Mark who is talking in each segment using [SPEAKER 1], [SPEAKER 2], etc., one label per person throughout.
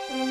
[SPEAKER 1] Hello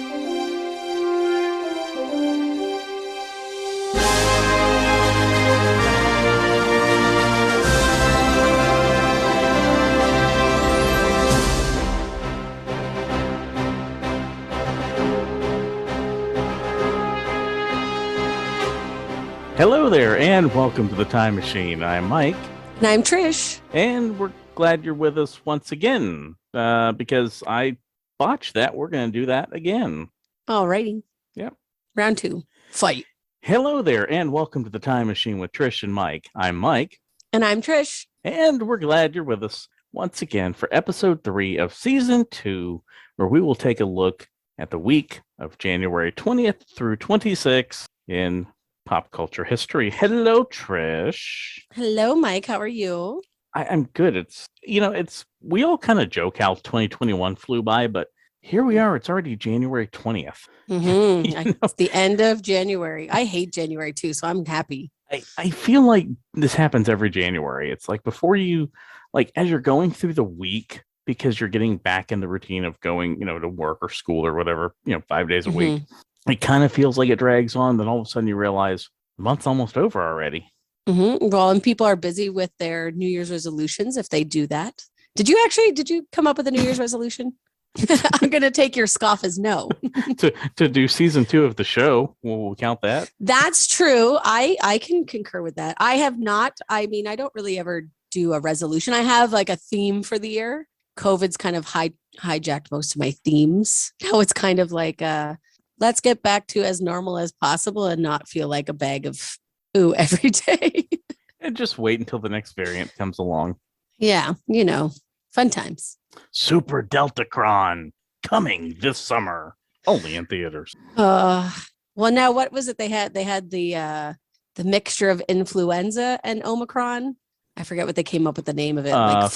[SPEAKER 1] there, and welcome to the Time Machine. I'm Mike.
[SPEAKER 2] And I'm Trish.
[SPEAKER 1] And we're glad you're with us once again, because I botched that. We're going to do that again.
[SPEAKER 2] Alrighty.
[SPEAKER 1] Yep.
[SPEAKER 2] Round 2. Fight.
[SPEAKER 1] Hello there, and welcome to the Time Machine with Trish and Mike. I'm Mike.
[SPEAKER 2] And I'm Trish.
[SPEAKER 1] And we're glad you're with us once again for episode 3 of season 2, where we will take a look at the week of January 20th through 26th in pop culture history. Hello, Trish.
[SPEAKER 2] Hello, Mike. How are you?
[SPEAKER 1] I'm good. We all kind of joke how 2021 flew by, but here we are. It's already January 20th.
[SPEAKER 2] Mm-hmm. It's the end of January. I hate January too, so I'm happy.
[SPEAKER 1] I feel like this happens every January. It's like before you, like as you're going through the week, because you're getting back in the routine of going, to work or school or whatever, 5 days a week. It kind of feels like it drags on. Then all of a sudden you realize the month's almost over already.
[SPEAKER 2] Mm-hmm. Well, and people are busy with their New Year's resolutions if they do that. Did you come up with a New Year's resolution? I'm going to take your scoff as no.
[SPEAKER 1] to do season 2 of the show. We'll count that.
[SPEAKER 2] That's true. I can concur with that. I have not. I mean, I don't really ever do a resolution. I have like a theme for the year. COVID's kind of hijacked most of my themes. Now it's kind of like let's get back to as normal as possible and not feel like a bag of ooh every day.
[SPEAKER 1] And just wait until the next variant comes along.
[SPEAKER 2] Yeah, fun times.
[SPEAKER 1] Super Deltacron coming this summer, only in theaters.
[SPEAKER 2] Well, now what was it they had? They had the mixture of influenza and Omicron. I forget what they came up with the name of it. Like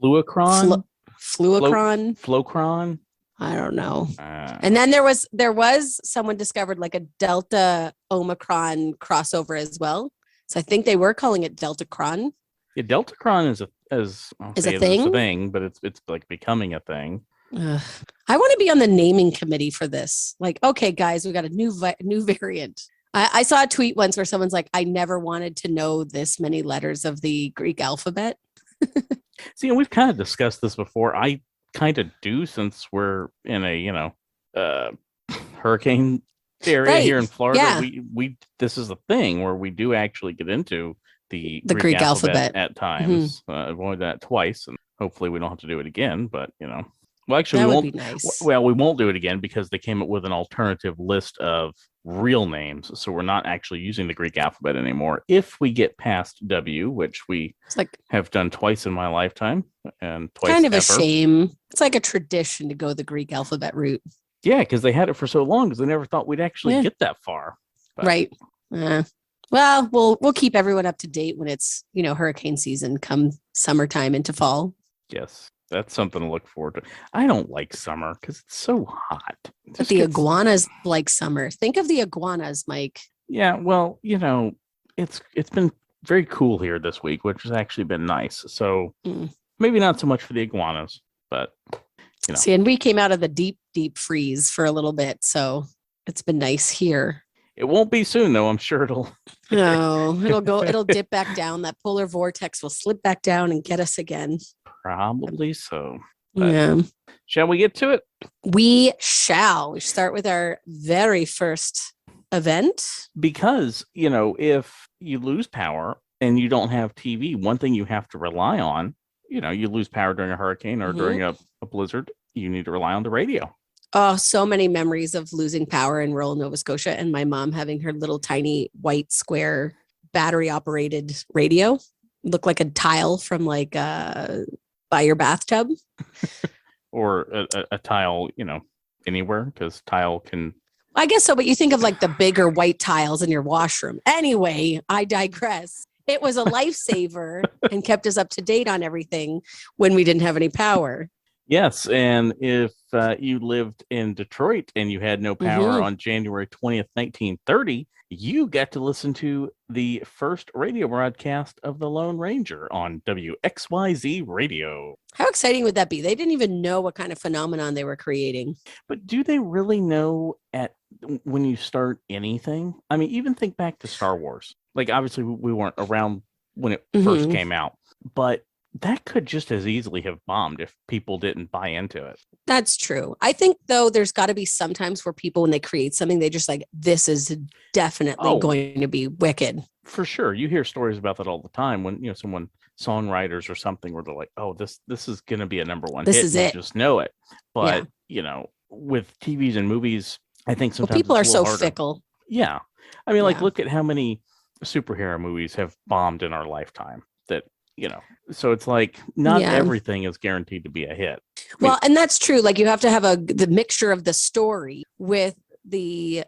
[SPEAKER 1] Fluocron?
[SPEAKER 2] Flocron. I don't know. And then there was someone discovered like a Delta Omicron crossover as well. So I think they were calling it Deltacron.
[SPEAKER 1] Yeah, Deltacron is a thing. It's a thing, but it's like becoming a thing.
[SPEAKER 2] I want to be on the naming committee for this. Like, okay, guys, we got a new variant. I saw a tweet once where someone's like, I never wanted to know this many letters of the Greek alphabet.
[SPEAKER 1] See, and we've kind of discussed this before. I kind of do, since we're in a hurricane area here in Florida.
[SPEAKER 2] Yeah.
[SPEAKER 1] We this is a thing where we do actually get into the
[SPEAKER 2] Greek alphabet
[SPEAKER 1] at times. Avoid that twice, and hopefully we don't have to do it again. But well, actually, we won't.
[SPEAKER 2] Nice.
[SPEAKER 1] Well, we won't do it again because they came up with an alternative list of real names, so we're not actually using the Greek alphabet anymore. If we get past W, which we have done twice in my lifetime, and twice
[SPEAKER 2] kind of
[SPEAKER 1] ever.
[SPEAKER 2] A shame. It's like a tradition to go the Greek alphabet route.
[SPEAKER 1] Yeah, because they had it for so long, because they never thought we'd actually get that far. But.
[SPEAKER 2] Right. Well, we'll keep everyone up to date when it's hurricane season come summertime into fall.
[SPEAKER 1] Yes. That's something to look forward to. I don't like summer because it's so hot.
[SPEAKER 2] But the iguanas like summer. Think of the iguanas, Mike.
[SPEAKER 1] Yeah, well, it's been very cool here this week, which has actually been nice. So maybe not so much for the iguanas, but
[SPEAKER 2] See, and we came out of the deep, deep freeze for a little bit, so it's been nice here.
[SPEAKER 1] It won't be soon, though. I'm sure it'll.
[SPEAKER 2] No, it'll dip back down. That polar vortex will slip back down and get us again.
[SPEAKER 1] Probably so.
[SPEAKER 2] Yeah.
[SPEAKER 1] Shall we get to it?
[SPEAKER 2] We shall. We start with our very first event.
[SPEAKER 1] Because, if you lose power and you don't have TV, one thing you have to rely on, you lose power during a hurricane or during a blizzard, you need to rely on the radio.
[SPEAKER 2] Oh, so many memories of losing power in rural Nova Scotia and my mom having her little tiny white square battery operated radio. Looked like a tile from by your bathtub.
[SPEAKER 1] Or a tile, anywhere, because tile can.
[SPEAKER 2] I guess so, but you think of like the bigger white tiles in your washroom. Anyway, I digress. It was a lifesaver and kept us up to date on everything when we didn't have any power.
[SPEAKER 1] Yes, and if you lived in Detroit and you had no power on January 20th, 1930, you got to listen to the first radio broadcast of the Lone Ranger on WXYZ Radio.
[SPEAKER 2] How exciting would that be? They didn't even know what kind of phenomenon they were creating.
[SPEAKER 1] But do they really know when you start anything? I mean, even think back to Star Wars. Like, obviously, we weren't around when it first came out, but that could just as easily have bombed if people didn't buy into it.
[SPEAKER 2] That's true. I think, though, there's got to be sometimes where people, when they create something, they just like, this is definitely going to be wicked.
[SPEAKER 1] For sure. You hear stories about that all the time when, songwriters or something where they're like, oh, this is going to be a number one hit.
[SPEAKER 2] This is it.
[SPEAKER 1] Just know it. But, with TVs and movies, I think sometimes
[SPEAKER 2] people are so
[SPEAKER 1] harder.
[SPEAKER 2] Fickle.
[SPEAKER 1] Yeah. I mean, look at how many superhero movies have bombed in our lifetime that, so it's like not everything is guaranteed to be a hit.
[SPEAKER 2] Well, and that's true. Like you have to have the mixture of the story with the,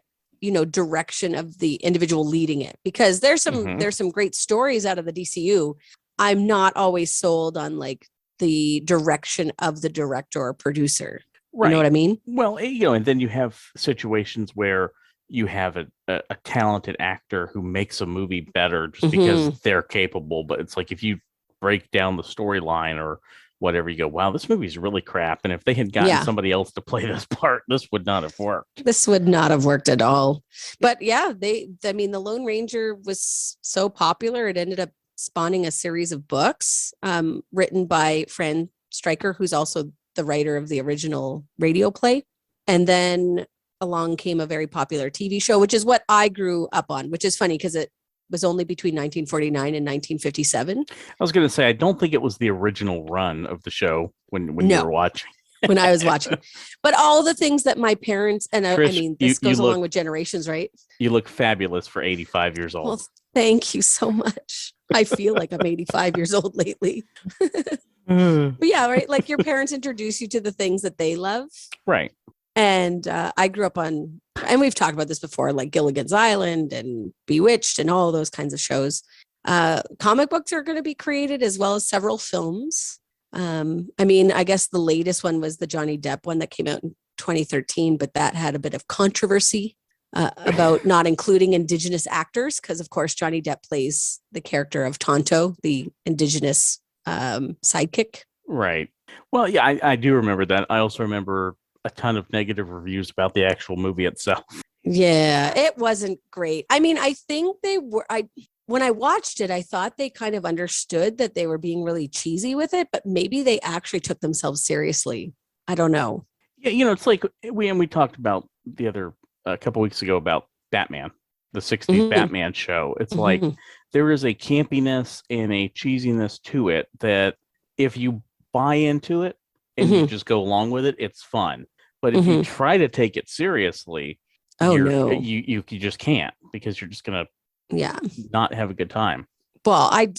[SPEAKER 2] direction of the individual leading it, because there's some great stories out of the DCU. I'm not always sold on like the direction of the director or producer. Right. You know what I mean?
[SPEAKER 1] Well, and then you have situations where you have a talented actor who makes a movie better just because they're capable. But it's like if you break down the storyline or whatever, you go, wow, this movie's really crap. And if they had gotten somebody else to play this part, this would not have worked.
[SPEAKER 2] This would not have worked at all. But yeah, the Lone Ranger was so popular, it ended up spawning a series of books written by Fran Stryker, who's also the writer of the original radio play. And then along came a very popular TV show, which is what I grew up on, which is funny because it was only between 1949 and 1957.
[SPEAKER 1] I was going to say, I don't think it was the original run of the show when you were watching.
[SPEAKER 2] When I was watching. But all the things that my parents, and Trish, this goes along with generations, right?
[SPEAKER 1] You look fabulous for 85 years old.
[SPEAKER 2] Well, thank you so much. I feel like I'm 85 years old lately. But yeah, right. Like your parents introduce you to the things that they love.
[SPEAKER 1] Right.
[SPEAKER 2] And I grew up on, and we've talked about this before, like Gilligan's Island and Bewitched and all those kinds of shows. Comic books are going to be created as well as several films. I guess the latest one was the Johnny Depp one that came out in 2013, but that had a bit of controversy about not including Indigenous actors because, of course, Johnny Depp plays the character of Tonto, the Indigenous sidekick.
[SPEAKER 1] Right. Well, yeah, I do remember that. I also remember a ton of negative reviews about the actual movie itself.
[SPEAKER 2] Yeah, it wasn't great. I mean, I think they were, when I watched it, I thought they kind of understood that they were being really cheesy with it, but maybe they actually took themselves seriously. I don't know.
[SPEAKER 1] Yeah, it's like we talked about the other a couple weeks ago about Batman, the 60s Batman show. It's like there is a campiness and a cheesiness to it that if you buy into it and you just go along with it, it's fun. But if you try to take it seriously, you just can't, because you're just gonna not have a good time.
[SPEAKER 2] Well, I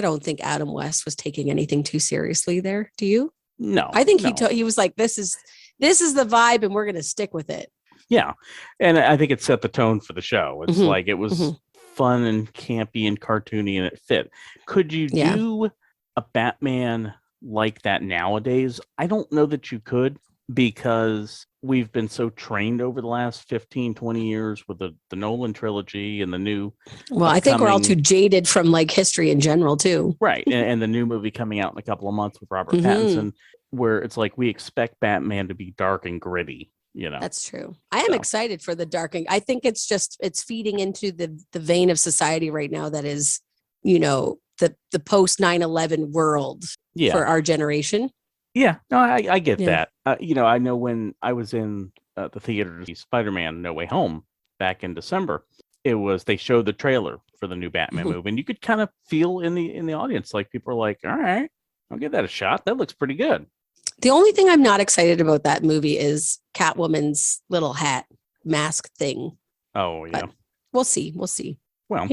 [SPEAKER 2] don't think Adam West was taking anything too seriously there. Do you?
[SPEAKER 1] No,
[SPEAKER 2] I think he was like, this is the vibe and we're going to stick with it.
[SPEAKER 1] Yeah. And I think it set the tone for the show. It's like, it was fun and campy and cartoony and it fit. Could you do a Batman like that nowadays? I don't know that you could, because we've been so trained over the last 15, 20 years with the Nolan trilogy and the new.
[SPEAKER 2] Well, I think we're all too jaded from like history in general too.
[SPEAKER 1] Right. And the new movie coming out in a couple of months with Robert Pattinson, where it's like, we expect Batman to be dark and gritty.
[SPEAKER 2] That's true. I am excited for the dark. I think it's feeding into the vein of society right now that is, the post 9/11 world for our generation.
[SPEAKER 1] Yeah, no, I get that. I know when I was in the theater to see Spider-Man No Way Home back in December, they showed the trailer for the new Batman movie, and you could kind of feel in the audience, like people are like, all right, I'll give that a shot. That looks pretty good.
[SPEAKER 2] The only thing I'm not excited about that movie is Catwoman's little hat mask thing.
[SPEAKER 1] Oh, yeah.
[SPEAKER 2] But we'll see.
[SPEAKER 1] Well,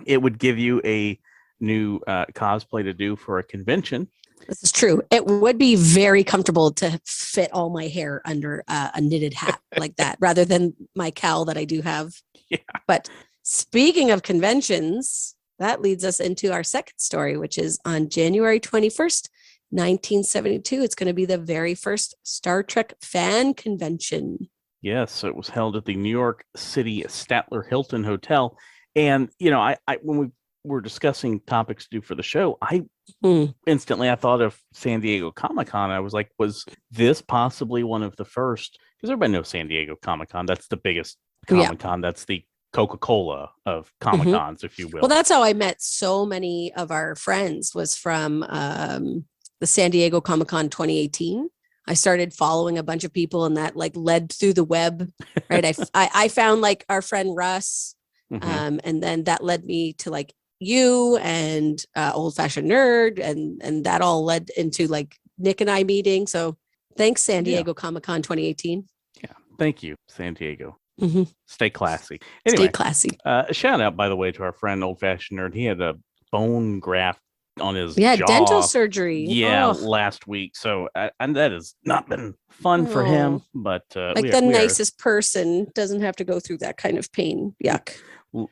[SPEAKER 1] it would give you a new cosplay to do for a convention.
[SPEAKER 2] This is true. It would be very comfortable to fit all my hair under a knitted hat like that, rather than my cowl that I do have.
[SPEAKER 1] Yeah.
[SPEAKER 2] But speaking of conventions, that leads us into our second story, which is on January 21st, 1972. It's going to be the very first Star Trek fan convention.
[SPEAKER 1] Yes, it was held at the New York City Statler Hilton Hotel. And, I when we were discussing topics to do for the show, I thought of San Diego Comic-Con. I was like, was this possibly one of the first? Because everybody knows San Diego Comic-Con. That's the biggest Comic-Con. That's the Coca-Cola of Comic-Cons, if you will.
[SPEAKER 2] Well, that's how I met so many of our friends, was from the San Diego Comic-Con 2018. I started following a bunch of people, and that like led through the web, right? I found like our friend Russ, and then that led me to like you and Old Fashioned Nerd, and that all led into like Nick and I meeting. So thanks, San Diego Comic-Con 2018.
[SPEAKER 1] Yeah, thank you, San Diego.
[SPEAKER 2] Mm-hmm.
[SPEAKER 1] Stay classy. Anyway,
[SPEAKER 2] stay classy.
[SPEAKER 1] A shout out, by the way, to our friend Old Fashioned Nerd. He had a bone graft on his jaw.
[SPEAKER 2] Dental surgery.
[SPEAKER 1] Last week. So and that has not been fun for him. But
[SPEAKER 2] like the nicest person doesn't have to go through that kind of pain. Yuck.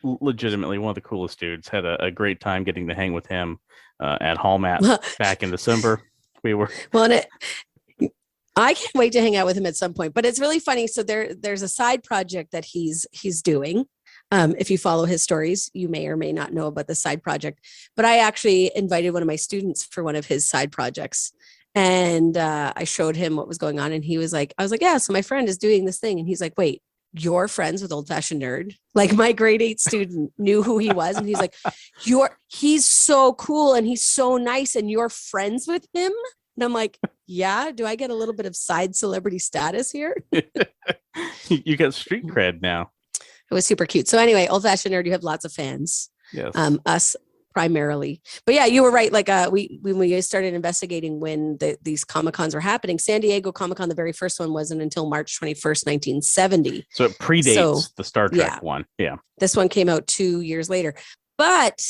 [SPEAKER 1] Legitimately one of the coolest dudes. Had a great time getting to hang with him at Hallmat back in December. We were I can't wait
[SPEAKER 2] to hang out with him at some point. But it's really funny. So there's a side project that he's doing. If you follow his stories, you may or may not know about the side project. But I actually invited one of my students for one of his side projects. And I showed him what was going on. And he was like, I was like, yeah, so my friend is doing this thing. And he's like, wait, you're friends with Old Fashioned Nerd? Like my grade 8 student knew who he was. And he's like, he's so cool and he's so nice and you're friends with him? And I'm like, yeah, do I get a little bit of side celebrity status here?
[SPEAKER 1] You got street cred now.
[SPEAKER 2] It was super cute. So anyway, Old Fashioned Nerd, you have lots of fans.
[SPEAKER 1] Yes.
[SPEAKER 2] Us primarily. But yeah, you were right. Like when we started investigating when these Comic-Cons were happening, San Diego Comic-Con, the very first one wasn't until March 21st, 1970.
[SPEAKER 1] So it predates the Star Trek one. Yeah.
[SPEAKER 2] This one came out 2 years later. But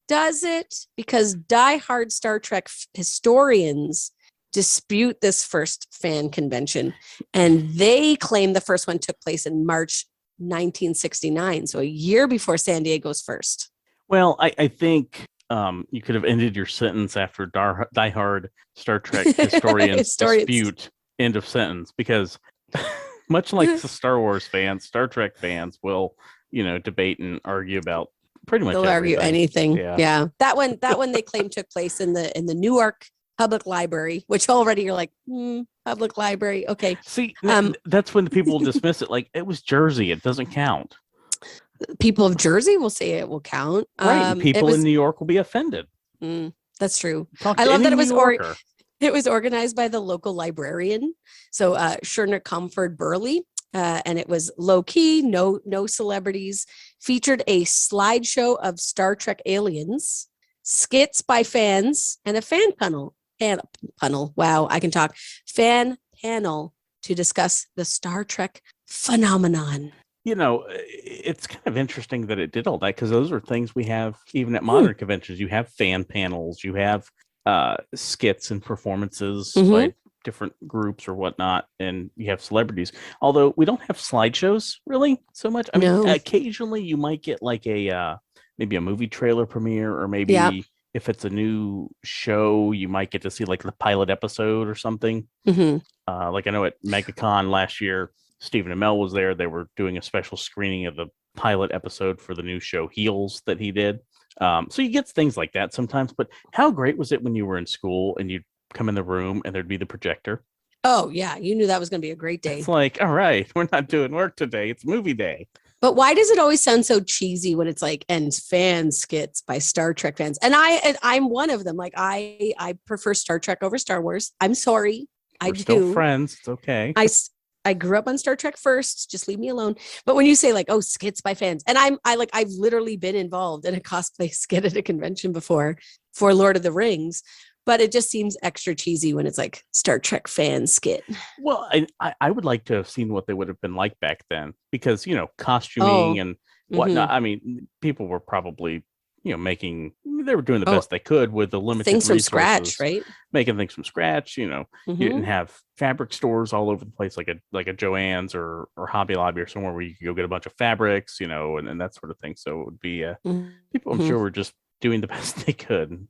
[SPEAKER 2] does it? Because diehard Star Trek historians dispute this first fan convention. And they claim the first one took place in March 1969. So a year before San Diego's first.
[SPEAKER 1] Well, I think you could have ended your sentence after diehard Star Trek historians dispute, end of sentence, because much like the Star Wars fans, Star Trek fans will, debate and argue about pretty much
[SPEAKER 2] they'll
[SPEAKER 1] everything.
[SPEAKER 2] Argue anything. Yeah. That one they claim took place in the Newark Public Library, which already you're like, public library. Okay.
[SPEAKER 1] See, that's when the people will dismiss it. Like, it was Jersey. It doesn't count.
[SPEAKER 2] People of Jersey will say it will count.
[SPEAKER 1] Right. People in New York will be offended.
[SPEAKER 2] That's true. I love that it was organized by the local librarian. So Sherner Comfort Burley. And it was low key, no celebrities, featured a slideshow of Star Trek aliens, skits by fans, and a fan panel. Wow, I can talk. Fan panel to discuss the Star Trek phenomenon.
[SPEAKER 1] It's kind of interesting that it did all that, because those are things we have even at modern conventions. You have fan panels, you have skits and performances by different groups or whatnot, and you have celebrities. Although we don't have slideshows really so much. I mean, occasionally you might get like a maybe a movie trailer premiere, or maybe if it's a new show, you might get to see like the pilot episode or something. Like I know at MegaCon last year, Stephen Amell was there. They were doing a special screening of the pilot episode for the new show Heels that he did. So you get things like that sometimes. But how great was it when you were in school and you'd come in the room and there'd be the projector?
[SPEAKER 2] Oh, yeah. You knew that was going to be a great day.
[SPEAKER 1] It's like, all right, we're not doing work today. It's movie day.
[SPEAKER 2] But why does it always sound so cheesy when it's like, and fan skits by Star Trek fans? And I'm one of them. Like I prefer Star Trek over Star Wars. I'm sorry.
[SPEAKER 1] We're still friends. It's okay.
[SPEAKER 2] I grew up on Star Trek first. Just leave me alone. But when you say like, oh, skits by fans, and I've literally been involved in a cosplay skit at a convention before for Lord of the Rings, but it just seems extra cheesy when it's like Star Trek fan skit.
[SPEAKER 1] Well, I would like to have seen what they would have been like back then, because, costuming and whatnot. I mean, people were probably, they were doing the best they could with the limited
[SPEAKER 2] things
[SPEAKER 1] resources,
[SPEAKER 2] from scratch, right?
[SPEAKER 1] Making things from scratch. You didn't have fabric stores all over the place, like a Joann's or Hobby Lobby or somewhere where you could go get a bunch of fabrics, and that sort of thing. So it would be people, I'm sure, were just doing the best they could.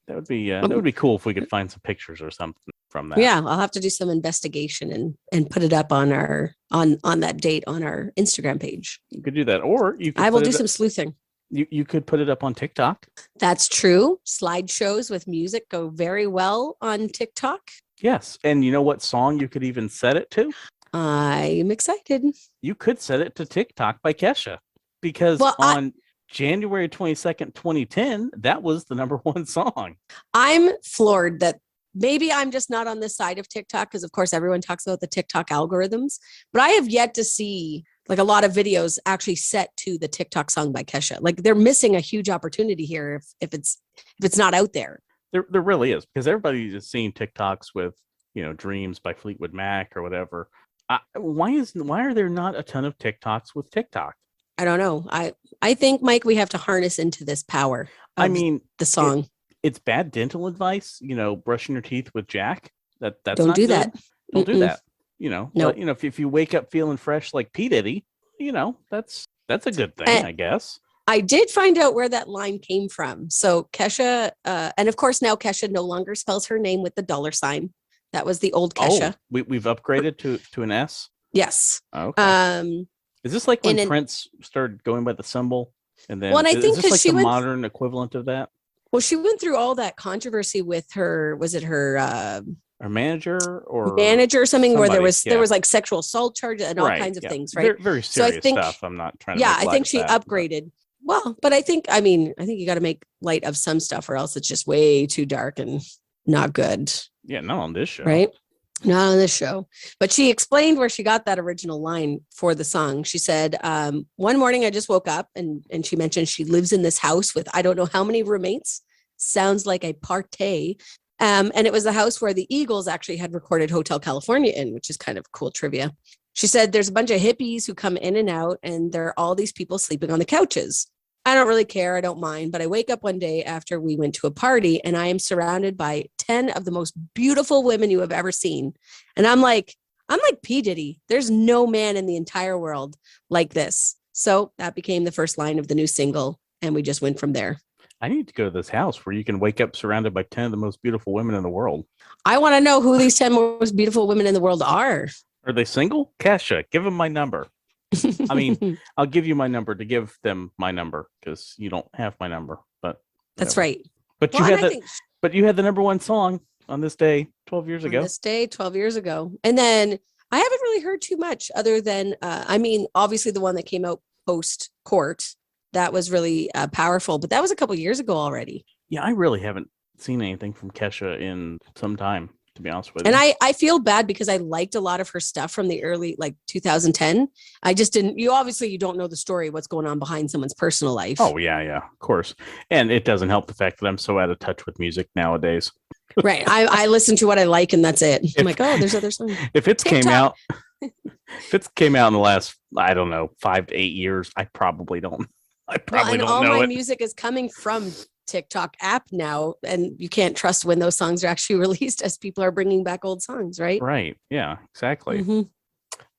[SPEAKER 1] That would be cool if we could find some pictures or something from that.
[SPEAKER 2] Yeah, I'll have to do some investigation and put it up on our on that date on our Instagram page.
[SPEAKER 1] You could do that, or you could.
[SPEAKER 2] I will do some sleuthing.
[SPEAKER 1] You could put it up on TikTok.
[SPEAKER 2] That's true. Slideshows with music go very well on TikTok.
[SPEAKER 1] Yes, and you know what song you could even set it to?
[SPEAKER 2] I'm excited.
[SPEAKER 1] You could set it to TikTok by Kesha, because on January 22nd, 2010, that was the number one song.
[SPEAKER 2] I'm floored that maybe I'm just not on this side of TikTok because, of course, everyone talks about the TikTok algorithms, but I have yet to see like a lot of videos actually set to the TikTok song by Kesha. Like they're missing a huge opportunity here if it's not out there.
[SPEAKER 1] There really is, because everybody's just seeing TikToks with, Dreams by Fleetwood Mac or whatever. Why are there not a ton of TikToks with TikTok?
[SPEAKER 2] I don't know. I think, Mike, we have to harness into this power. The song.
[SPEAKER 1] It's bad dental advice, brushing your teeth with Jack. That's
[SPEAKER 2] don't
[SPEAKER 1] not
[SPEAKER 2] do
[SPEAKER 1] good.
[SPEAKER 2] that.
[SPEAKER 1] Don't do that.
[SPEAKER 2] No.
[SPEAKER 1] But, if you wake up feeling fresh like P. Diddy, that's a good thing, I guess.
[SPEAKER 2] I did find out where that line came from. So Kesha, and of course now Kesha no longer spells her name with the $. That was the old Kesha.
[SPEAKER 1] Oh, we've upgraded to an S?
[SPEAKER 2] Yes.
[SPEAKER 1] Okay. Is this like when Prince started going by the symbol? And then
[SPEAKER 2] I think
[SPEAKER 1] is this like the modern equivalent of that?
[SPEAKER 2] Well, she went through all that controversy with her, was it her
[SPEAKER 1] manager or
[SPEAKER 2] something where there was like sexual assault charges and all kinds of things, right?
[SPEAKER 1] Very serious stuff. I'm not trying to.
[SPEAKER 2] Yeah, I think she upgraded. Well, but I think you got to make light of some stuff or else it's just way too dark and not good.
[SPEAKER 1] Yeah, not on this show.
[SPEAKER 2] Right? Not on this show. But she explained where she got that original line for the song. She said, one morning I just woke up and she mentioned she lives in this house with I don't know how many roommates. Sounds like a party. And it was the house where the Eagles actually had recorded Hotel California in, which is kind of cool trivia. She said there's a bunch of hippies who come in and out and there are all these people sleeping on the couches. I don't really care. I don't mind. But I wake up one day after we went to a party and I am surrounded by 10 of the most beautiful women you have ever seen. And I'm like P. Diddy. There's no man in the entire world like this. So that became the first line of the new single. And we just went from there.
[SPEAKER 1] I need to go to this house where you can wake up surrounded by 10 of the most beautiful women in the world.
[SPEAKER 2] I want to know who these 10 most beautiful women in the world are.
[SPEAKER 1] Are they single? Kesha, give them my number. I mean, I'll give you my number to give them my number because you don't have my number. But
[SPEAKER 2] that's right.
[SPEAKER 1] But you had the number one song on this day 12 years ago.
[SPEAKER 2] This day 12 years ago. And then I haven't really heard too much other than, obviously the one that came out post court. That was really powerful, but that was a couple years ago already.
[SPEAKER 1] Yeah, I really haven't seen anything from Kesha in some time, to be honest with you.
[SPEAKER 2] And I feel bad because I liked a lot of her stuff from the early, 2010. I just didn't, you don't know the story, what's going on behind someone's personal life.
[SPEAKER 1] Oh, yeah, of course. And it doesn't help the fact that I'm so out of touch with music nowadays.
[SPEAKER 2] Right. I listen to what I like and that's it. I'm like, oh, there's other songs.
[SPEAKER 1] If it's came out in the last, I don't know, 5 to 8 years, I probably don't. And
[SPEAKER 2] all my music is coming from TikTok app now, and you can't trust when those songs are actually released as people are bringing back old songs, right?
[SPEAKER 1] Right. Yeah, exactly.
[SPEAKER 2] Mm-hmm.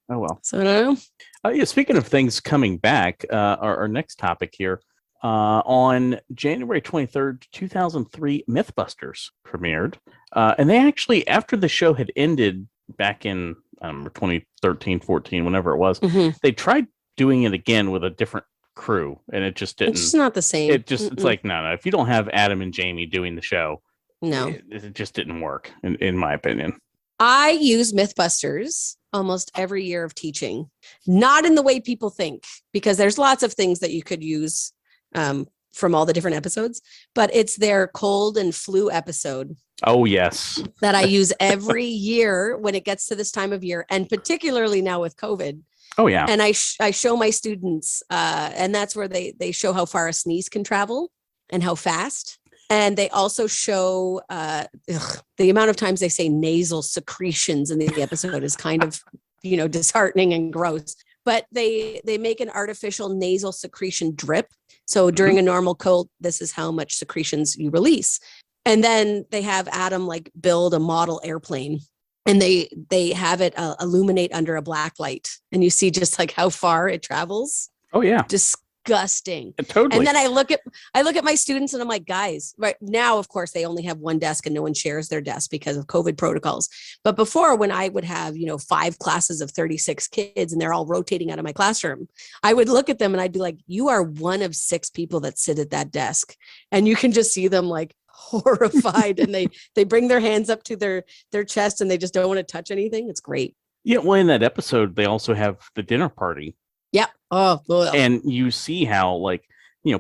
[SPEAKER 1] Oh, well.
[SPEAKER 2] So I don't know.
[SPEAKER 1] Speaking of things coming back, our next topic here, on January 23rd, 2003, Mythbusters premiered. And they actually, after the show had ended back in 2013, 14, whenever it was, they tried doing it again with a different crew, and it just didn't.
[SPEAKER 2] It's just not the same.
[SPEAKER 1] It's like no. If you don't have Adam and Jamie doing the show,
[SPEAKER 2] no,
[SPEAKER 1] it just didn't work, in my opinion.
[SPEAKER 2] I use Mythbusters almost every year of teaching, not in the way people think, because there's lots of things that you could use from all the different episodes, but it's their cold and flu episode.
[SPEAKER 1] Oh, yes.
[SPEAKER 2] That I use every year when it gets to this time of year, and particularly now with COVID.
[SPEAKER 1] Oh, yeah.
[SPEAKER 2] And I show my students, and that's where they show how far a sneeze can travel and how fast. And they also show the amount of times they say nasal secretions in the episode is kind of, disheartening and gross. But they make an artificial nasal secretion drip. So during a normal cold, this is how much secretions you release. And then they have Adam build a model airplane. And they have it illuminate under a black light, and you see just how far it travels.
[SPEAKER 1] Oh yeah,
[SPEAKER 2] just disgusting.
[SPEAKER 1] Totally.
[SPEAKER 2] And then I look at my students and I'm like, guys, right now, of course, they only have one desk and no one shares their desk because of COVID protocols. But before, when I would have, 5 classes of 36 kids and they're all rotating out of my classroom, I would look at them and I'd be like, you are one of 6 people that sit at that desk. And you can just see them like horrified and they bring their hands up to their chest and they just don't want to touch anything. It's great.
[SPEAKER 1] Yeah. Well, in that episode, they also have the dinner party.
[SPEAKER 2] Yeah. Oh, ugh.
[SPEAKER 1] And you see how, like,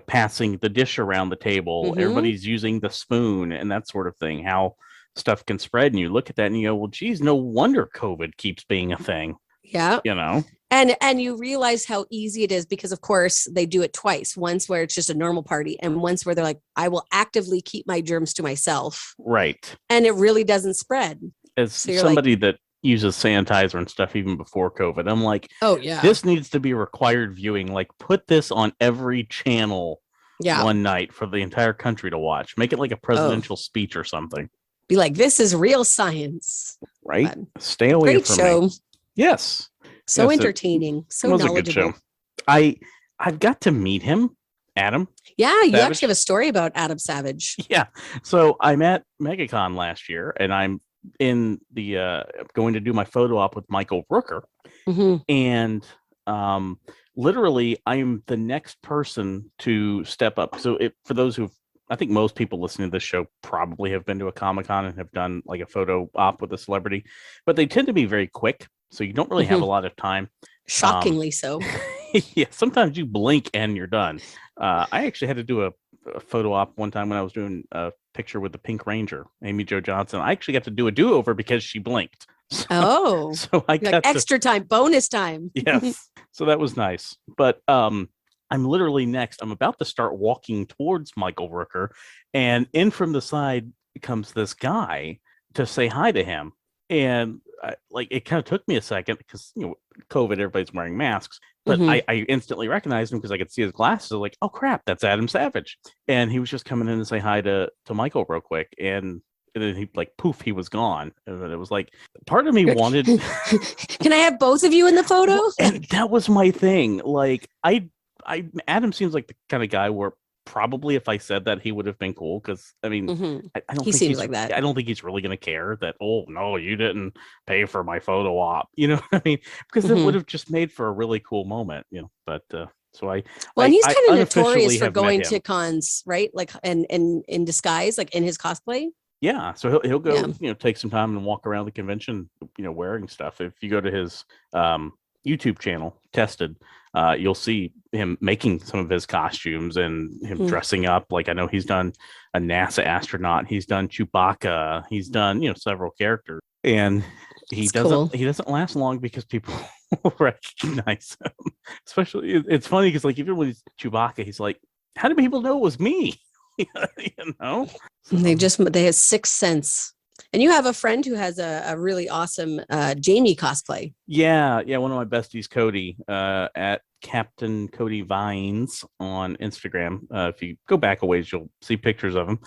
[SPEAKER 1] passing the dish around the table, everybody's using the spoon and that sort of thing, how stuff can spread. And you look at that and you go, well, geez, no wonder COVID keeps being a thing.
[SPEAKER 2] Yeah. And you realize how easy it is because, of course, they do it twice. Once where it's just a normal party and once where they're like, I will actively keep my germs to myself.
[SPEAKER 1] Right.
[SPEAKER 2] And it really doesn't spread.
[SPEAKER 1] As somebody that uses sanitizer and stuff even before COVID, I'm like,
[SPEAKER 2] oh yeah,
[SPEAKER 1] this needs to be required viewing. Like, put this on every channel one night for the entire country to watch. Make it like a presidential speech or something.
[SPEAKER 2] Be like, this is real science.
[SPEAKER 1] Right. Stay away
[SPEAKER 2] great
[SPEAKER 1] from
[SPEAKER 2] show.
[SPEAKER 1] me. Yes.
[SPEAKER 2] So entertaining. So knowledgeable.
[SPEAKER 1] A good show. I've got to meet him, Adam.
[SPEAKER 2] Yeah, you
[SPEAKER 1] Savage.
[SPEAKER 2] actually have a story about Adam Savage.
[SPEAKER 1] Yeah. So I'm at MegaCon last year and I'm in the going to do my photo op with Michael Rooker. And literally I'm the next person to step up. So for those I think most people listening to this show probably have been to a Comic-Con and have done like a photo op with a celebrity, but they tend to be very quick. So you don't really have a lot of time.
[SPEAKER 2] Shockingly so.
[SPEAKER 1] Yeah. Sometimes you blink and you're done. I actually had to do a photo op one time when I was doing a picture with the Pink Ranger, Amy Jo Johnson. I actually got to do a do-over because she blinked. So I got
[SPEAKER 2] extra time, bonus time.
[SPEAKER 1] Yes. So that was nice. But I'm literally next. I'm about to start walking towards Michael Rooker, and in from the side comes this guy to say hi to him. And it kind of took me a second because, COVID, everybody's wearing masks. But I instantly recognized him because I could see his glasses. I was like, oh, crap, that's Adam Savage. And he was just coming in to say hi to Michael real quick. And then he poof, he was gone. And it was like, part of me wanted.
[SPEAKER 2] Can I have both of you in the photo?
[SPEAKER 1] And that was my thing. Like, Adam seems like the kind of guy where probably if I said that, he would have been cool. Because, I mean, I don't think
[SPEAKER 2] seems like that.
[SPEAKER 1] I don't think he's really going to care that, oh, no, you didn't pay for my photo op. You know what I mean? Because it would have just made for a really cool moment, But so
[SPEAKER 2] and he's kind of notorious for going to cons, right? Like, and in disguise, like in his cosplay.
[SPEAKER 1] Yeah. So he'll go, take some time and walk around the convention, wearing stuff. If you go to his YouTube channel, Tested, you'll see him making some of his costumes and him dressing up. Like, I know he's done a NASA astronaut. He's done Chewbacca. He's done, several characters. And he doesn't last long because people recognize him. Especially, it's funny because even with Chewbacca, he's like, how do people know it was me? So.
[SPEAKER 2] They have sixth sense. And you have a friend who has a really awesome Jamie cosplay.
[SPEAKER 1] Yeah. One of my besties, Cody, at Captain Cody Vines on Instagram. If you go back a ways, you'll see pictures of him.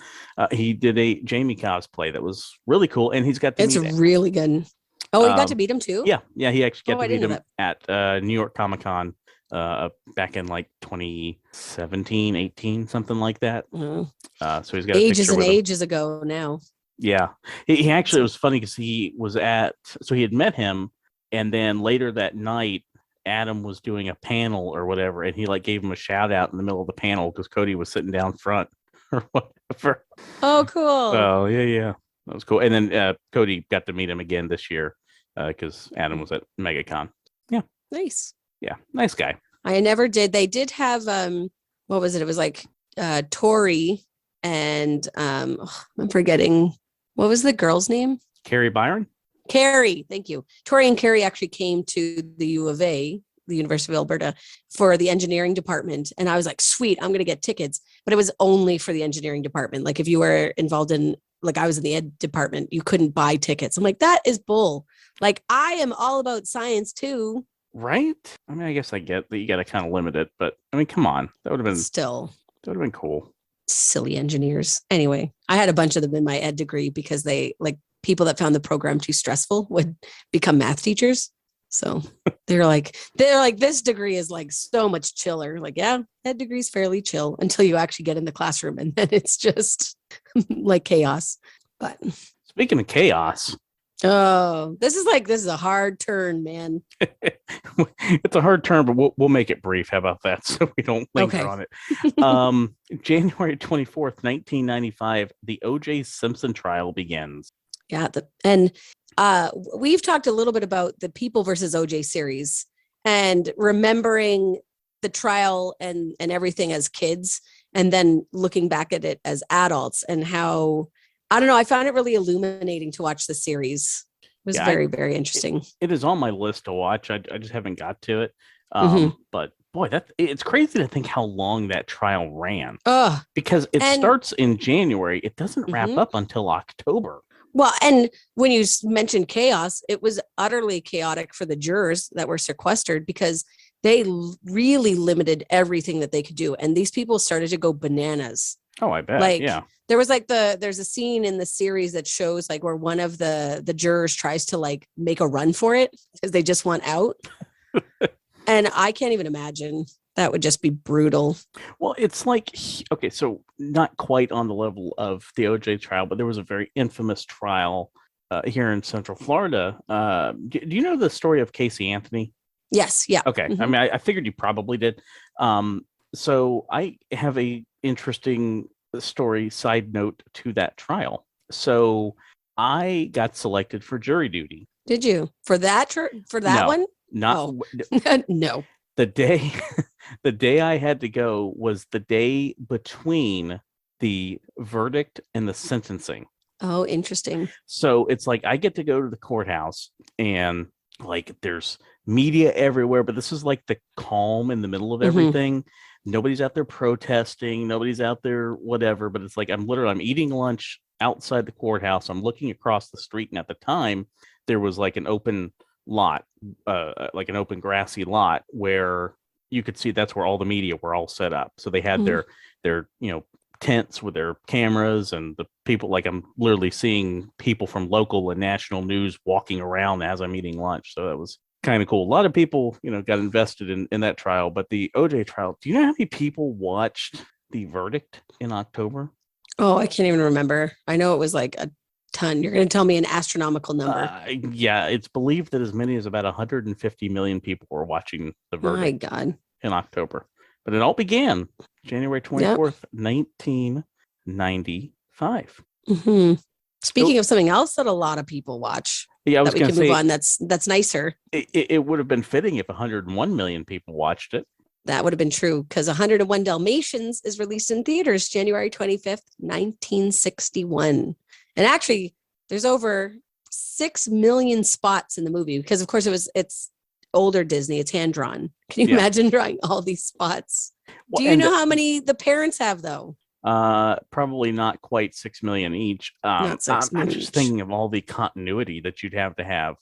[SPEAKER 1] He did a Jamie cosplay that was really cool, and he's got to meet
[SPEAKER 2] really good. Oh, you got to meet him too?
[SPEAKER 1] Yeah. He actually got to meet him at New York Comic-Con back in 2017, 18, something like that. So he's got
[SPEAKER 2] ages ago now.
[SPEAKER 1] Yeah, he actually, it was funny because he had met him, and then later that night, Adam was doing a panel or whatever, and he gave him a shout out in the middle of the panel because Cody was sitting down front or whatever.
[SPEAKER 2] Oh, cool.
[SPEAKER 1] Oh, yeah, that was cool. And then Cody got to meet him again this year because Adam was at MegaCon. Yeah,
[SPEAKER 2] nice.
[SPEAKER 1] Yeah, nice guy.
[SPEAKER 2] I never did. They did have what was it? It was Tori and I'm forgetting. What was the girl's name?
[SPEAKER 1] Carrie Byron.
[SPEAKER 2] Carrie, thank you. Tori and Carrie actually came to the U of A, the University of Alberta, for the engineering department. And I was like, sweet, I'm going to get tickets. But it was only for the engineering department. If you were involved in, I was in the ed department, you couldn't buy tickets. I'm like, that is bull. I am all about science too.
[SPEAKER 1] Right? I mean, I guess I get that you got to kind of limit it. But I mean, come on. That would have been cool.
[SPEAKER 2] Silly engineers. Anyway, I had a bunch of them in my ed degree because they people that found the program too stressful would become math teachers. So They're like, this degree is like so much chiller. Like, yeah, that degree is fairly chill until you actually get in the classroom, and then it's just like chaos. But
[SPEAKER 1] speaking of chaos,
[SPEAKER 2] this is a hard turn, man.
[SPEAKER 1] it's a hard turn, but we'll make it brief. How about that? So we don't linger on it. January 24th, 1995, the Oj Simpson trial begins.
[SPEAKER 2] Yeah. We've talked a little bit about the People versus OJ series and remembering the trial and everything as kids, and then looking back at it as adults, and how, I don't know, I found it really illuminating to watch the series. It was very, very interesting.
[SPEAKER 1] It is on my list to watch. I just haven't got to it. But boy, it's crazy to think how long that trial ran. Because it starts in January. It doesn't wrap up until October.
[SPEAKER 2] Well, and when you mentioned chaos, it was utterly chaotic for the jurors that were sequestered, because they really limited everything that they could do. And these people started to go bananas.
[SPEAKER 1] Oh, I bet. Yeah.
[SPEAKER 2] There was there's a scene in the series that shows like where one of the jurors tries to like make a run for it because they just want out. And I can't even imagine. That would just be brutal.
[SPEAKER 1] Well, it's like, okay, so not quite on the level of the OJ trial, but there was a very infamous trial here in Central Florida. Do you know the story of Casey Anthony?
[SPEAKER 2] Yes. Yeah.
[SPEAKER 1] Okay. I mean, I figured you probably did. So I have a interesting story side note to that trial. So I got selected for jury duty.
[SPEAKER 2] Did you? For that one?
[SPEAKER 1] Not
[SPEAKER 2] no.
[SPEAKER 1] The day I had to go was the day between the verdict and the sentencing.
[SPEAKER 2] Oh, interesting.
[SPEAKER 1] So it's like I get to go to the courthouse, and like there's media everywhere, but this is like the calm in the middle of everything. Nobody's out there protesting. Nobody's out there, whatever. But it's like I'm eating lunch outside the courthouse. I'm looking across the street, and at the time there was like an open lot, like an open grassy lot where you could see that's where all the media were all set up. So they had their tents with their cameras, and the people, like I'm literally seeing people from local and national news walking around as I'm eating lunch. So that was kind of cool. A lot of people, got invested in that trial. But the OJ trial, do you know how many people watched the verdict in October?
[SPEAKER 2] Oh, I can't even remember. I know it was like a ton. You're going to tell me an astronomical number.
[SPEAKER 1] Yeah, it's believed that as many as about 150 million people were watching the verdict.
[SPEAKER 2] My God.
[SPEAKER 1] In October. But it all began January 24th, 1995.
[SPEAKER 2] Speaking of something else that a lot of people watch,
[SPEAKER 1] I was
[SPEAKER 2] that we can move on. That's nicer.
[SPEAKER 1] It would have been fitting if 101 million people watched it.
[SPEAKER 2] That would have been true, because 101 Dalmatians is released in theaters January 25th, 1961. And actually, there's over 6 million spots in the movie, because of course it's older Disney, it's hand drawn. Can you imagine drawing all these spots? Do you know how many the parents have though?
[SPEAKER 1] Probably not quite 6 million each.
[SPEAKER 2] Not 6 million
[SPEAKER 1] I'm just thinking of all the continuity that you'd have to have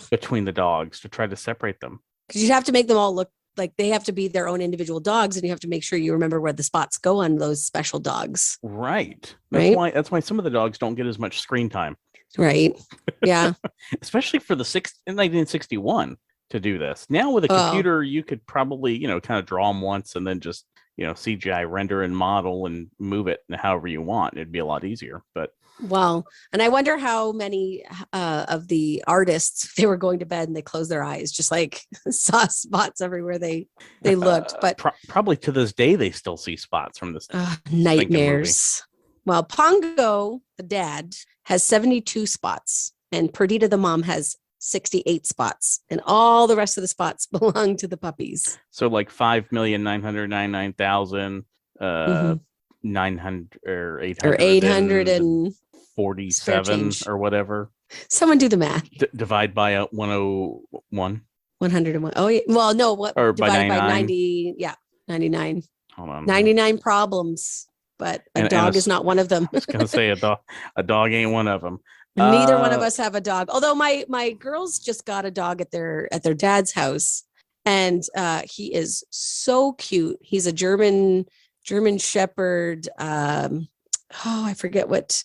[SPEAKER 1] between the dogs to try to separate them.
[SPEAKER 2] Because you'd have to make them all look like they have to be their own individual dogs, and you have to make sure you remember where the spots go on those special dogs.
[SPEAKER 1] Right. That's why some of the dogs don't get as much screen time.
[SPEAKER 2] Right. Yeah.
[SPEAKER 1] Especially for in 1961 to do this. Now with a computer, you could probably, kind of draw them once and then just, CGI render and model and move it however you want. It'd be a lot easier. But
[SPEAKER 2] well, and I wonder how many of the artists, they were going to bed and they closed their eyes, just like saw spots everywhere they looked. But
[SPEAKER 1] probably to this day, they still see spots from this
[SPEAKER 2] nightmares. Well, Pongo, the dad, has 72 spots, and Perdita, the mom, has 68 spots, and all the rest of the spots belong to the puppies.
[SPEAKER 1] So like 5,999,900 900 or 847 or whatever.
[SPEAKER 2] Someone do the math.
[SPEAKER 1] Divide by 101.
[SPEAKER 2] 101. Oh, yeah. Well, no. What?
[SPEAKER 1] Or
[SPEAKER 2] divided
[SPEAKER 1] by
[SPEAKER 2] 90. Yeah, 99.
[SPEAKER 1] Hold on.
[SPEAKER 2] 99 problems, but a dog is not one of them.
[SPEAKER 1] I was gonna say a dog ain't one of them.
[SPEAKER 2] Neither one of us have a dog. Although my girls just got a dog at their dad's house, and he is so cute. He's a German Shepherd. I forget what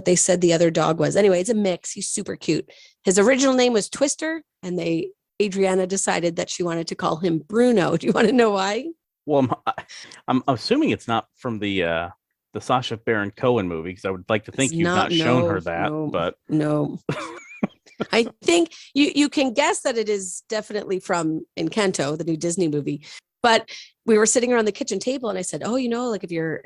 [SPEAKER 2] they said the other dog was. Anyway, it's a mix. He's super cute. His original name was Twister, and they Adriana decided that she wanted to call him Bruno. Do you want to know why?
[SPEAKER 1] Well, I'm assuming it's not from the Sacha Baron Cohen movie, because I would like to think you've not shown her that. But
[SPEAKER 2] no. I think you can guess that it is definitely from Encanto, the new Disney movie. But we were sitting around the kitchen table and I said, oh, like if your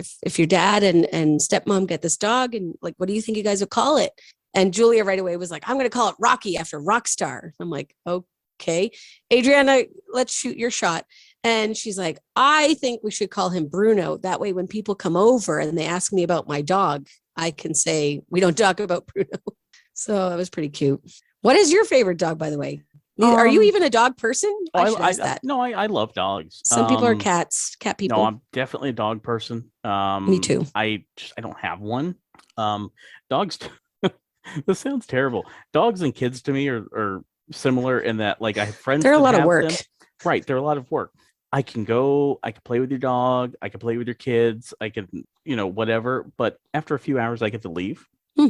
[SPEAKER 2] dad and stepmom get this dog, and like, what do you think you guys would call it? And Julia right away was like, I'm going to call it Rocky after Rockstar. I'm like, okay, Adriana, let's shoot your shot. And she's like, I think we should call him Bruno. That way, when people come over and they ask me about my dog, I can say, we don't talk about Bruno. So that was pretty cute. What is your favorite dog, by the way? Are you even a dog person? I should ask that.
[SPEAKER 1] No, I love dogs.
[SPEAKER 2] Some people are cat people.
[SPEAKER 1] No, I'm definitely a dog person.
[SPEAKER 2] Me too.
[SPEAKER 1] I don't have one. Dogs. This sounds terrible. Dogs and kids to me are similar in that, like, I have friends.
[SPEAKER 2] They're a lot of work.
[SPEAKER 1] Right, they're a lot of work. I can play with your dog. I can play with your kids. I can, whatever. But after a few hours, I get to leave.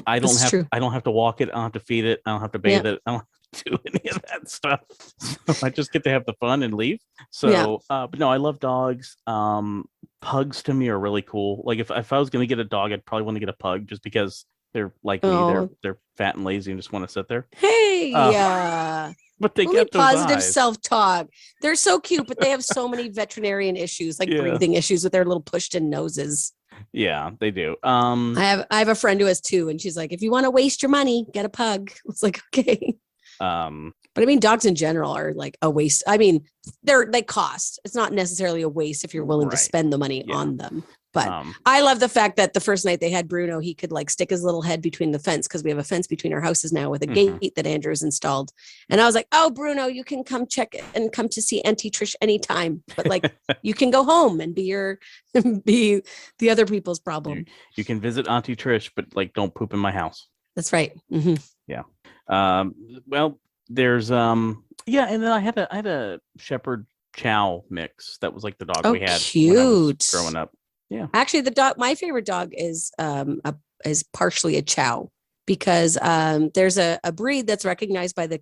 [SPEAKER 1] I don't have to walk it. I don't have to feed it. I don't have to bathe it. I don't have to do any of that stuff. So I just get to have the fun and leave. So, but no, I love dogs. Pugs to me are really cool. Like if I was going to get a dog, I'd probably want to get a pug just because they're like me. They're fat and lazy and just want to sit there.
[SPEAKER 2] Hey, yeah.
[SPEAKER 1] But they
[SPEAKER 2] only
[SPEAKER 1] get those
[SPEAKER 2] positive
[SPEAKER 1] eyes.
[SPEAKER 2] Self-talk. They're so cute, but they have so many veterinarian issues, like breathing issues with their little pushed-in noses.
[SPEAKER 1] Yeah, they do.
[SPEAKER 2] I have a friend who has 2, and she's like, if you want to waste your money, get a pug. It's like, okay. But I mean, dogs in general are like a waste. I mean, they cost. It's not necessarily a waste if you're willing to spend the money on them. But I love the fact that the first night they had Bruno, he could like stick his little head between the fence, because we have a fence between our houses now with a gate that Andrew's installed. And I was like, oh, Bruno, you can come check and come to see Auntie Trish anytime. But like, you can go home and be the other people's problem.
[SPEAKER 1] You can visit Auntie Trish, but like, don't poop in my house.
[SPEAKER 2] That's right.
[SPEAKER 1] Yeah. Well, there's and then I had a Shepherd Chow mix that was like the dog we had when I was growing up. Yeah. Actually,
[SPEAKER 2] my favorite dog is partially a Chow, because there's a breed that's recognized by the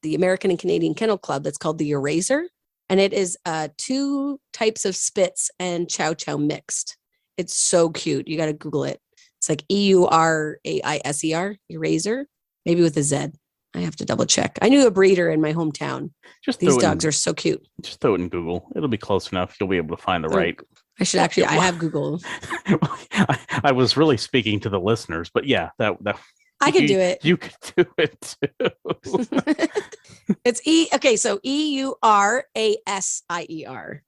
[SPEAKER 2] American and Canadian Kennel Club that's called the Eraser, and it is 2 types of Spitz and Chow Chow mixed. It's so cute. You got to Google it. It's like EURAISER, Eraser, maybe with a Z. I have to double check. I knew a breeder in my hometown. These dogs are so cute. Just
[SPEAKER 1] throw it in Google. It'll be close enough. You'll be able to find the right.
[SPEAKER 2] I should actually. I have Google.
[SPEAKER 1] I was really speaking to the listeners, but yeah, that
[SPEAKER 2] I can do it.
[SPEAKER 1] You could do it too.
[SPEAKER 2] It's okay. So EURASIER.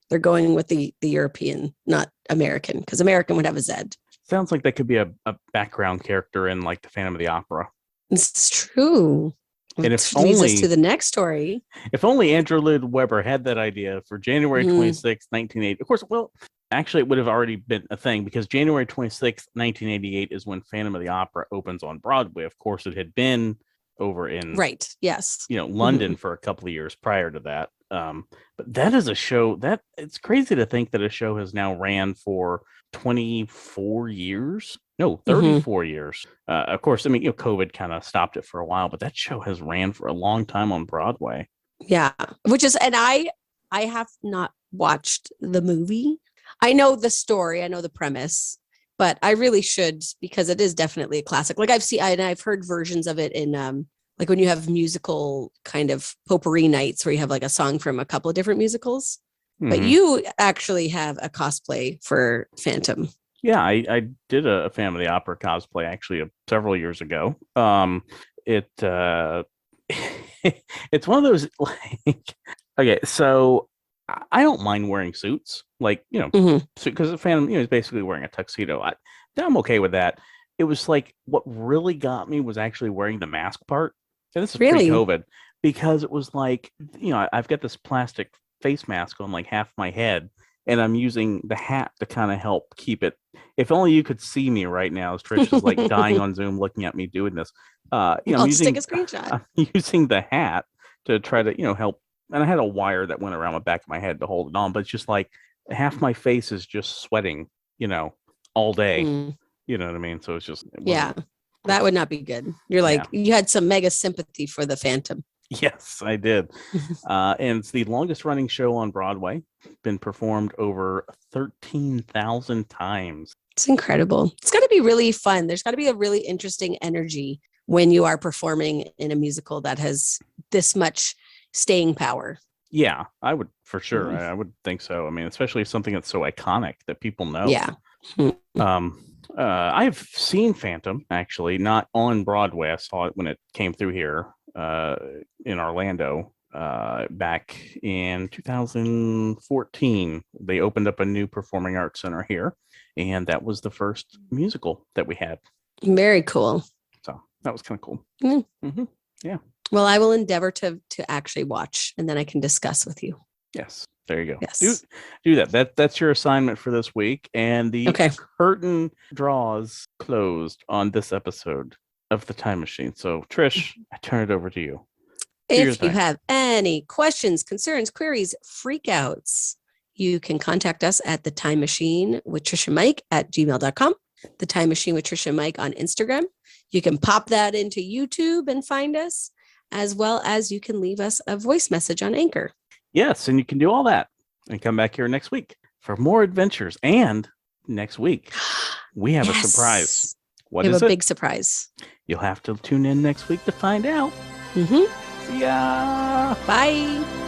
[SPEAKER 2] They're going with the European, not American, because American would have a Z.
[SPEAKER 1] Sounds like that could be a background character in like the Phantom of the Opera.
[SPEAKER 2] It's true.
[SPEAKER 1] And
[SPEAKER 2] if leads us to the next story.
[SPEAKER 1] If only Andrew Lloyd Webber had that idea for January 26, 1980. Of course, well, actually, it would have already been a thing, because January 26, 1988 is when Phantom of the Opera opens on Broadway. Of course, it had been over in London for a couple of years prior to that. But that is a show that it's crazy to think that a show has now ran for 24 years. No, 34 years. Of course, I mean, COVID kind of stopped it for a while, but that show has ran for a long time on Broadway.
[SPEAKER 2] Yeah, and I have not watched the movie. I know the story, I know the premise, but I really should, because it is definitely a classic. Like I've heard versions of it in like when you have musical kind of potpourri nights where you have like a song from a couple of different musicals. But you actually have a cosplay for Phantom.
[SPEAKER 1] Yeah, I did a Phantom of the Opera cosplay actually several years ago. It's one of those like, okay, so I don't mind wearing suits, like, because the Phantom, is basically wearing a tuxedo. I'm okay with that. It was like, what really got me was actually wearing the mask part. And this is pre-COVID, because it was like, I've got this plastic face mask on like half my head, and I'm using the hat to kind of help keep it. If only you could see me right now, as Trish is like dying on Zoom looking at me doing this.
[SPEAKER 2] I'll just take a screenshot.
[SPEAKER 1] I'm using the hat to try to, help. And I had a wire that went around the back of my head to hold it on, but it's just like half my face is just sweating, all day. You know what I mean? So it's just,
[SPEAKER 2] that would not be good. You're like, you had some mega sympathy for the Phantom.
[SPEAKER 1] Yes, I did. And it's the longest running show on Broadway, been performed over 13,000 times.
[SPEAKER 2] It's incredible. It's got to be really fun. There's got to be a really interesting energy when you are performing in a musical that has this much staying power.
[SPEAKER 1] Yeah, I would for sure.
[SPEAKER 2] Mhm.
[SPEAKER 1] I would think so. I mean, especially something that's so iconic that people know.
[SPEAKER 2] Yeah.
[SPEAKER 1] I've seen Phantom actually, not on Broadway. I saw it when it came through here in Orlando back in 2014. They opened up a new performing arts center here, and that was the first musical that we had.
[SPEAKER 2] Very cool.
[SPEAKER 1] So that was kind of cool.
[SPEAKER 2] Mm.
[SPEAKER 1] Yeah.
[SPEAKER 2] Well, I will endeavor to actually watch, and then I can discuss with you.
[SPEAKER 1] Yes. There you go.
[SPEAKER 2] Yes.
[SPEAKER 1] Do that. That's your assignment for this week. And the curtain draws closed on this episode of The Time Machine. So, Trish, I turn it over to you.
[SPEAKER 2] If you have any questions, concerns, queries, freakouts, you can contact us at The Time Machine with Trish and Mike at gmail.com. The Time Machine with Trish and Mike on Instagram. You can pop that into YouTube and find us, as well as you can leave us a voice message on Anchor.
[SPEAKER 1] Yes, and you can do all that and come back here next week for more adventures. And next week, we have a surprise. What is it? We have
[SPEAKER 2] a big surprise.
[SPEAKER 1] You'll have to tune in next week to find out.
[SPEAKER 2] See
[SPEAKER 1] ya.
[SPEAKER 2] Bye.